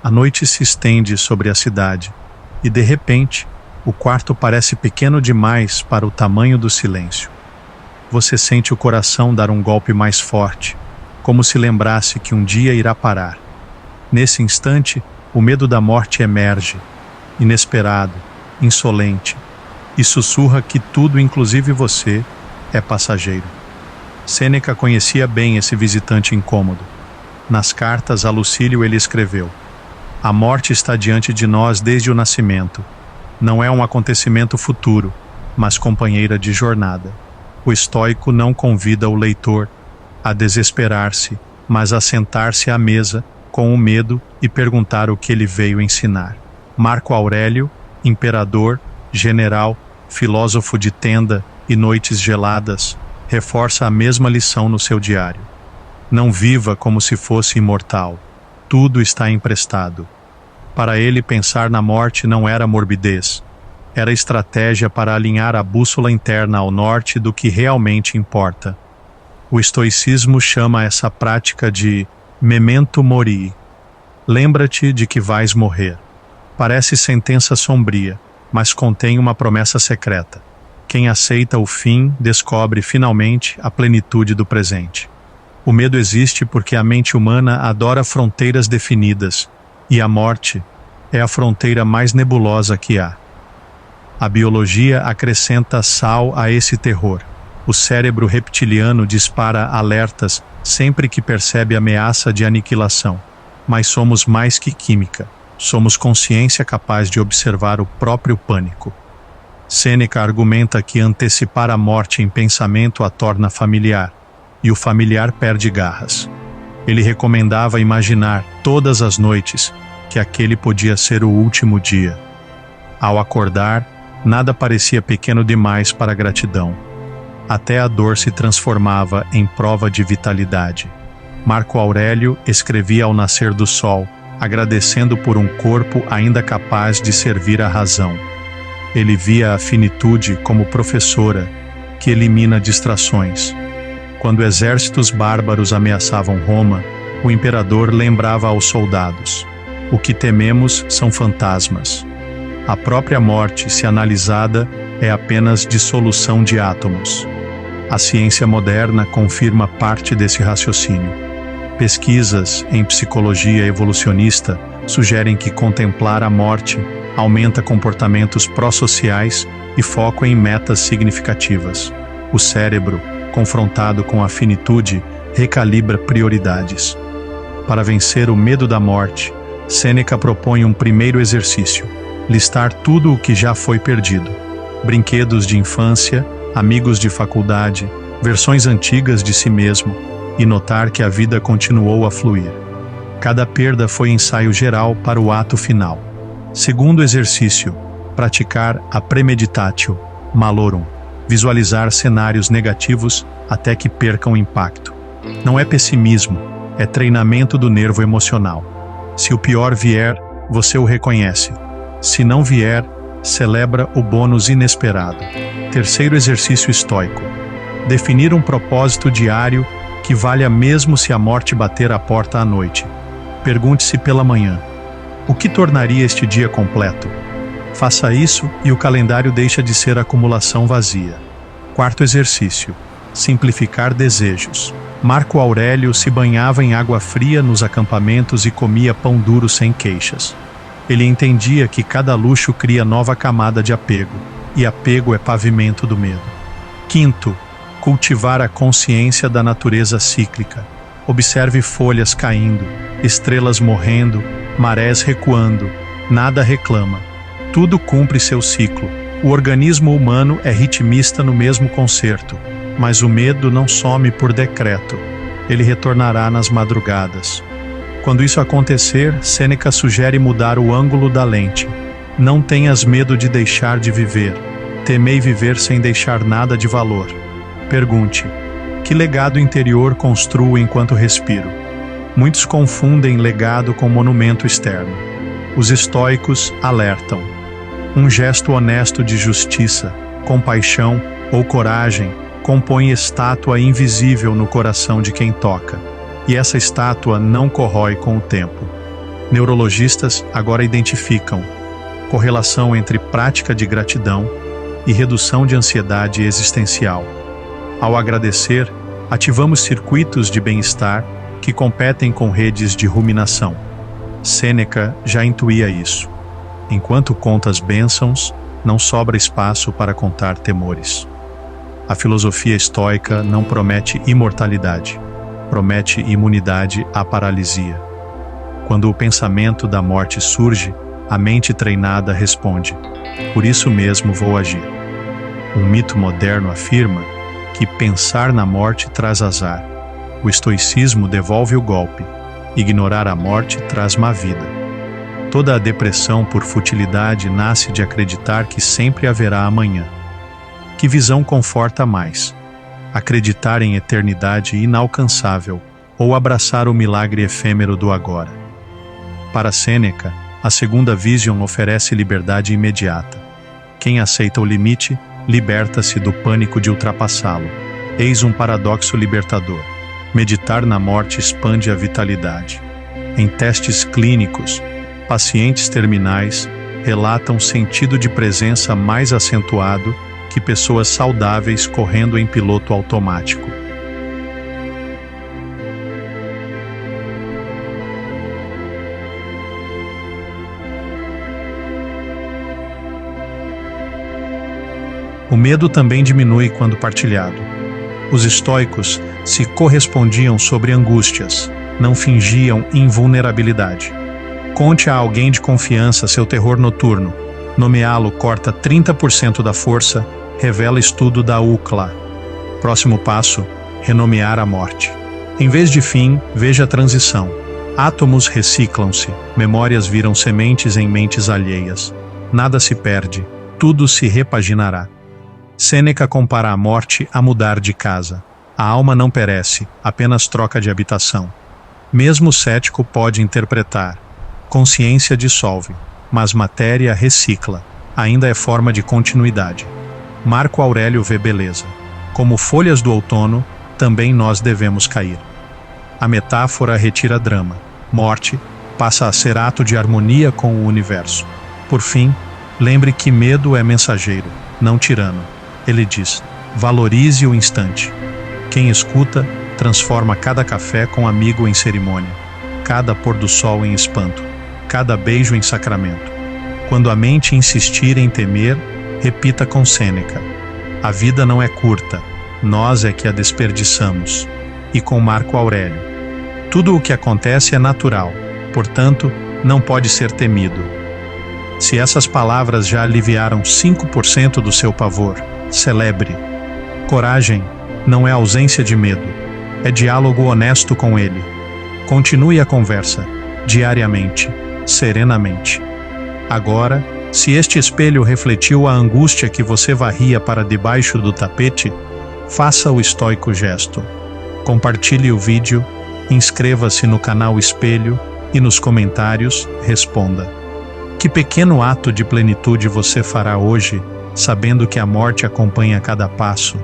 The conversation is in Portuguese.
A noite se estende sobre a cidade e, de repente, o quarto parece pequeno demais para o tamanho do silêncio. Você sente o coração dar um golpe mais forte, como se lembrasse que um dia irá parar. Nesse instante, o medo da morte emerge, inesperado, insolente, e sussurra que tudo, inclusive você, é passageiro. Sêneca conhecia bem esse visitante incômodo. Nas cartas a Lucílio ele escreveu: "A morte está diante de nós desde o nascimento. Não é um acontecimento futuro, mas companheira de jornada." O estoico não convida o leitor a desesperar-se, mas a sentar-se à mesa com o medo e perguntar o que ele veio ensinar. Marco Aurélio, imperador, general, filósofo de tenda e noites geladas, reforça a mesma lição no seu diário. Não viva como se fosse imortal. Tudo está emprestado. Para ele, pensar na morte não era morbidez. Era estratégia para alinhar a bússola interna ao norte do que realmente importa. O estoicismo chama essa prática de memento mori. Lembra-te de que vais morrer. Parece sentença sombria, mas contém uma promessa secreta. Quem aceita o fim descobre finalmente a plenitude do presente. O medo existe porque a mente humana adora fronteiras definidas, e a morte é a fronteira mais nebulosa que há. A biologia acrescenta sal a esse terror. O cérebro reptiliano dispara alertas sempre que percebe ameaça de aniquilação. Mas somos mais que química. Somos consciência capaz de observar o próprio pânico. Sêneca argumenta que antecipar a morte em pensamento a torna familiar, e o familiar perde garras. Ele recomendava imaginar todas as noites que aquele podia ser o último dia. Ao acordar, nada parecia pequeno demais para a gratidão. Até a dor se transformava em prova de vitalidade. Marco Aurélio escrevia ao nascer do sol, agradecendo por um corpo ainda capaz de servir à razão. Ele via a finitude como professora, que elimina distrações. Quando exércitos bárbaros ameaçavam Roma, o imperador lembrava aos soldados: o que tememos são fantasmas. A própria morte, se analisada, é apenas dissolução de átomos. A ciência moderna confirma parte desse raciocínio. Pesquisas em psicologia evolucionista sugerem que contemplar a morte aumenta comportamentos pró-sociais e foco em metas significativas. O cérebro, confrontado com a finitude, recalibra prioridades. Para vencer o medo da morte, Sêneca propõe um primeiro exercício: listar tudo o que já foi perdido. Brinquedos de infância, amigos de faculdade, versões antigas de si mesmo, e notar que a vida continuou a fluir. Cada perda foi ensaio geral para o ato final. Segundo exercício: praticar a premeditatio malorum, visualizar cenários negativos até que percam impacto. Não é pessimismo, é treinamento do nervo emocional. Se o pior vier, você o reconhece. Se não vier, celebra o bônus inesperado. Terceiro exercício estoico: definir um propósito diário que valha mesmo se a morte bater à porta à noite. Pergunte-se pela manhã: o que tornaria este dia completo? Faça isso e o calendário deixa de ser acumulação vazia. Quarto exercício: simplificar desejos. Marco Aurélio se banhava em água fria nos acampamentos e comia pão duro sem queixas. Ele entendia que cada luxo cria nova camada de apego, e apego é pavimento do medo. Quinto: cultivar a consciência da natureza cíclica. Observe folhas caindo, estrelas morrendo, marés recuando. Nada reclama. Tudo cumpre seu ciclo. O organismo humano é ritmista no mesmo concerto, mas o medo não some por decreto. Ele retornará nas madrugadas. Quando isso acontecer, Sêneca sugere mudar o ângulo da lente. Não tenhas medo de deixar de viver. Temei viver sem deixar nada de valor. Pergunte: que legado interior construo enquanto respiro? Muitos confundem legado com monumento externo. Os estoicos alertam: um gesto honesto de justiça, compaixão ou coragem compõe estátua invisível no coração de quem toca, e essa estátua não corrói com o tempo. Neurologistas agora identificam correlação entre prática de gratidão e redução de ansiedade existencial. Ao agradecer, ativamos circuitos de bem-estar que competem com redes de ruminação. Sêneca já intuía isso. Enquanto contas bênçãos, não sobra espaço para contar temores. A filosofia estoica não promete imortalidade, promete imunidade à paralisia. Quando o pensamento da morte surge, a mente treinada responde: por isso mesmo vou agir. Um mito moderno afirma que pensar na morte traz azar. O estoicismo devolve o golpe. Ignorar a morte traz má vida. Toda a depressão por futilidade nasce de acreditar que sempre haverá amanhã. Que visão conforta mais? Acreditar em eternidade inalcançável ou abraçar o milagre efêmero do agora? Para Sêneca, a segunda vision oferece liberdade imediata. Quem aceita o limite, liberta-se do pânico de ultrapassá-lo. Eis um paradoxo libertador. Meditar na morte expande a vitalidade. Em testes clínicos, pacientes terminais relatam sentido de presença mais acentuado que pessoas saudáveis correndo em piloto automático. O medo também diminui quando partilhado. Os estoicos se correspondiam sobre angústias, não fingiam invulnerabilidade. Conte a alguém de confiança seu terror noturno. Nomeá-lo corta 30% da força, revela estudo da UCLA. Próximo passo, renomear a morte. Em vez de fim, veja a transição. Átomos reciclam-se, memórias viram sementes em mentes alheias. Nada se perde, tudo se repaginará. Sêneca compara a morte a mudar de casa. A alma não perece, apenas troca de habitação. Mesmo o cético pode interpretar. Consciência dissolve, mas matéria recicla. Ainda é forma de continuidade. Marco Aurélio vê beleza. Como folhas do outono, também nós devemos cair. A metáfora retira drama. Morte passa a ser ato de harmonia com o universo. Por fim, lembre que medo é mensageiro, não tirano. Ele diz: valorize o instante. Quem escuta, transforma cada café com amigo em cerimônia, cada pôr do sol em espanto, cada beijo em sacramento. Quando a mente insistir em temer, repita com Sêneca: a vida não é curta, nós é que a desperdiçamos. E com Marco Aurélio: tudo o que acontece é natural, portanto, não pode ser temido. Se essas palavras já aliviaram 5% do seu pavor, celebre. Coragem não é ausência de medo, é diálogo honesto com ele. Continue a conversa, diariamente, serenamente. Agora, se este espelho refletiu a angústia que você varria para debaixo do tapete, faça o estoico gesto. Compartilhe o vídeo, inscreva-se no canal Espelho e nos comentários responda: que pequeno ato de plenitude você fará hoje, sabendo que a morte acompanha cada passo?